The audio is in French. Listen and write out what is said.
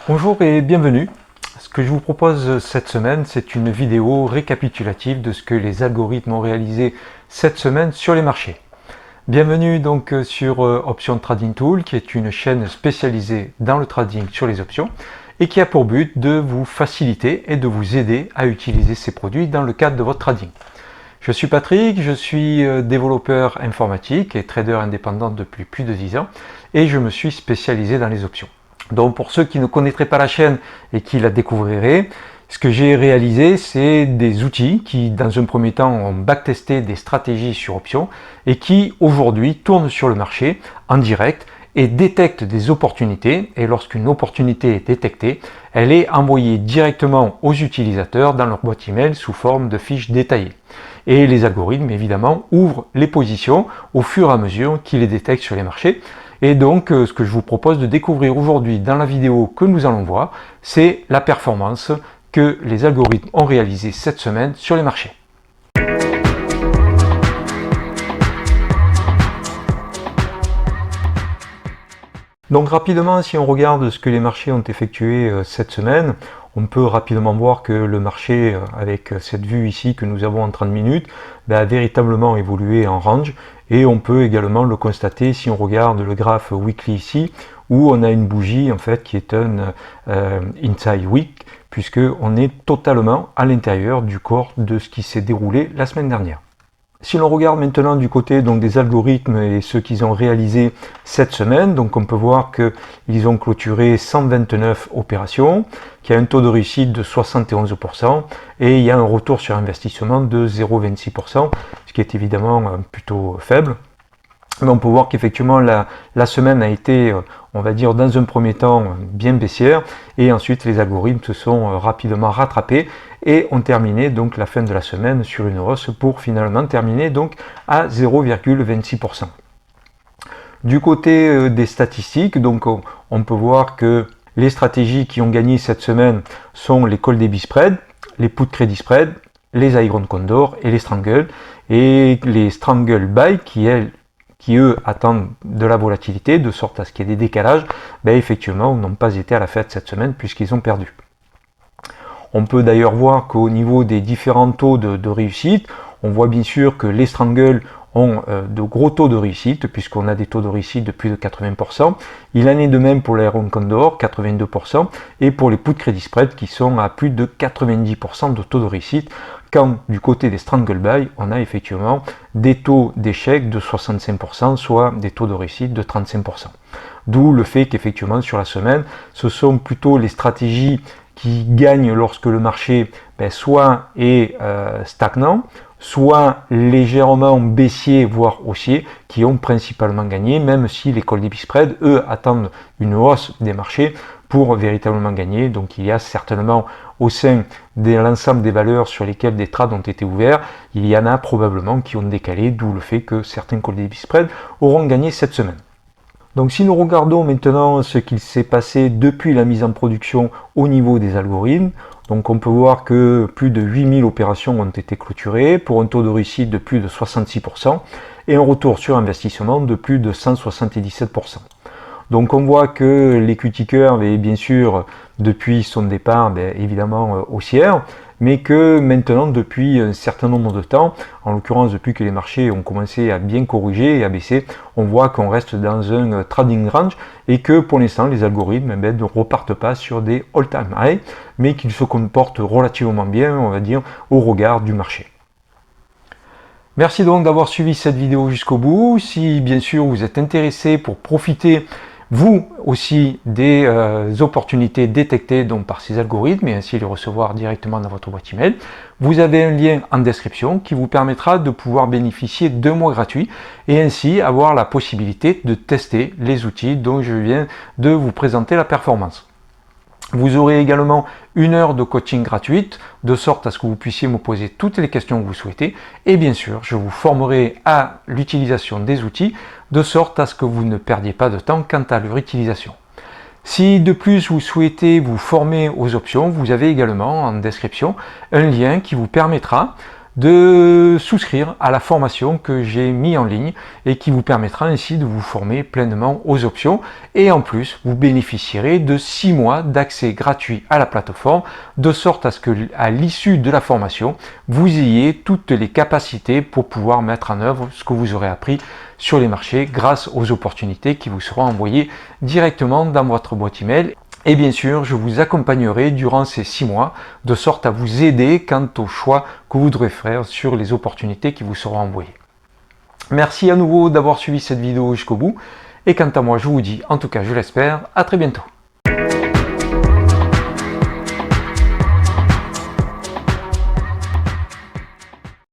Bonjour et bienvenue. Ce que je vous propose cette semaine, c'est une vidéo récapitulative de ce que les algorithmes ont réalisé cette semaine sur les marchés. Bienvenue donc sur Option Trading Tool, qui est une chaîne spécialisée dans le trading sur les options et qui a pour but de vous faciliter et de vous aider à utiliser ces produits dans le cadre de votre trading. Je suis Patrick, je suis développeur informatique et trader indépendant depuis plus de 10 ans et je me suis spécialisé dans les options. Donc pour ceux qui ne connaîtraient pas la chaîne et qui la découvriraient, ce que j'ai réalisé, c'est des outils qui, dans un premier temps, ont backtesté des stratégies sur options et qui, aujourd'hui, tournent sur le marché en direct et détectent des opportunités. Et lorsqu'une opportunité est détectée, elle est envoyée directement aux utilisateurs dans leur boîte email sous forme de fiches détaillées. Et les algorithmes, évidemment, ouvrent les positions au fur et à mesure qu'ils les détectent sur les marchés. Et donc, ce que je vous propose de découvrir aujourd'hui dans la vidéo que nous allons voir, c'est la performance que les algorithmes ont réalisée cette semaine sur les marchés. Donc rapidement, si on regarde ce que les marchés ont effectué cette semaine, on peut rapidement voir que le marché, avec cette vue ici que nous avons en 30 minutes, a véritablement évolué en range. Et on peut également le constater si on regarde le graphe weekly ici, où on a une bougie en fait qui est un inside wick, puisque on est totalement à l'intérieur du corps de ce qui s'est déroulé la semaine dernière. Si l'on regarde maintenant du côté donc des algorithmes et ceux qu'ils ont réalisé cette semaine, donc on peut voir qu'ils ont clôturé 129 opérations, qu'il y a un taux de réussite de 71% et il y a un retour sur investissement de 0,26%, ce qui est évidemment plutôt faible. Mais on peut voir qu'effectivement la semaine a été, on va dire, dans un premier temps bien baissière et ensuite les algorithmes se sont rapidement rattrapés et ont terminé donc la fin de la semaine sur une hausse pour finalement terminer donc à 0,26%. Du côté des statistiques, donc on peut voir que les stratégies qui ont gagné cette semaine sont les call debit spread, les put credit spread, les iron condor et les strangle. Et les strangle buy qui eux attendent de la volatilité, de sorte à ce qu'il y ait des décalages, effectivement n'ont pas été à la fête cette semaine puisqu'ils ont perdu. On peut d'ailleurs voir qu'au niveau des différents taux de réussite, on voit bien sûr que les strangle ont de gros taux de réussite, puisqu'on a des taux de réussite de plus de 80%. Il en est de même pour l'Iron Condor, 82%, et pour les put credit spread qui sont à plus de 90% de taux de réussite, quand du côté des strangle buy, on a effectivement des taux d'échec de 65%, soit des taux de réussite de 35%. D'où le fait qu'effectivement sur la semaine, ce sont plutôt les stratégies qui gagnent lorsque le marché soit est stagnant, soit légèrement baissier, voire haussier, qui ont principalement gagné, même si les call debit spread, eux, attendent une hausse des marchés pour véritablement gagner. Donc il y a certainement au sein de l'ensemble des valeurs sur lesquelles des trades ont été ouverts, il y en a probablement qui ont décalé, d'où le fait que certains call debit spread auront gagné cette semaine. Donc si nous regardons maintenant ce qu'il s'est passé depuis la mise en production au niveau des algorithmes, donc on peut voir que plus de 8000 opérations ont été clôturées pour un taux de réussite de plus de 66% et un retour sur investissement de plus de 177%. Donc on voit que l'equity curve est bien sûr depuis son départ évidemment haussière, mais que maintenant depuis un certain nombre de temps, en l'occurrence depuis que les marchés ont commencé à bien corriger et à baisser, on voit qu'on reste dans un trading range et que pour l'instant les algorithmes ne repartent pas sur des all-time high, mais qu'ils se comportent relativement bien, on va dire, au regard du marché. Merci donc d'avoir suivi cette vidéo jusqu'au bout. Si bien sûr vous êtes intéressé pour profiter vous aussi des opportunités détectées donc par ces algorithmes et ainsi les recevoir directement dans votre boîte email, vous avez un lien en description qui vous permettra de pouvoir bénéficier d'1 mois gratuit et ainsi avoir la possibilité de tester les outils dont je viens de vous présenter la performance. Vous aurez également 1 heure de coaching gratuite, de sorte à ce que vous puissiez me poser toutes les questions que vous souhaitez. Et bien sûr, je vous formerai à l'utilisation des outils, de sorte à ce que vous ne perdiez pas de temps quant à leur utilisation. Si de plus vous souhaitez vous former aux options, vous avez également en description un lien qui vous permettra de souscrire à la formation que j'ai mis en ligne et qui vous permettra ainsi de vous former pleinement aux options. Et en plus, vous bénéficierez de 6 mois d'accès gratuit à la plateforme, de sorte à ce que, à l'issue de la formation, vous ayez toutes les capacités pour pouvoir mettre en œuvre ce que vous aurez appris sur les marchés grâce aux opportunités qui vous seront envoyées directement dans votre boîte email. Et bien sûr, je vous accompagnerai durant ces 6 mois, de sorte à vous aider quant au choix que vous devrez faire sur les opportunités qui vous seront envoyées. Merci à nouveau d'avoir suivi cette vidéo jusqu'au bout. Et quant à moi, je vous dis, en tout cas je l'espère, à très bientôt.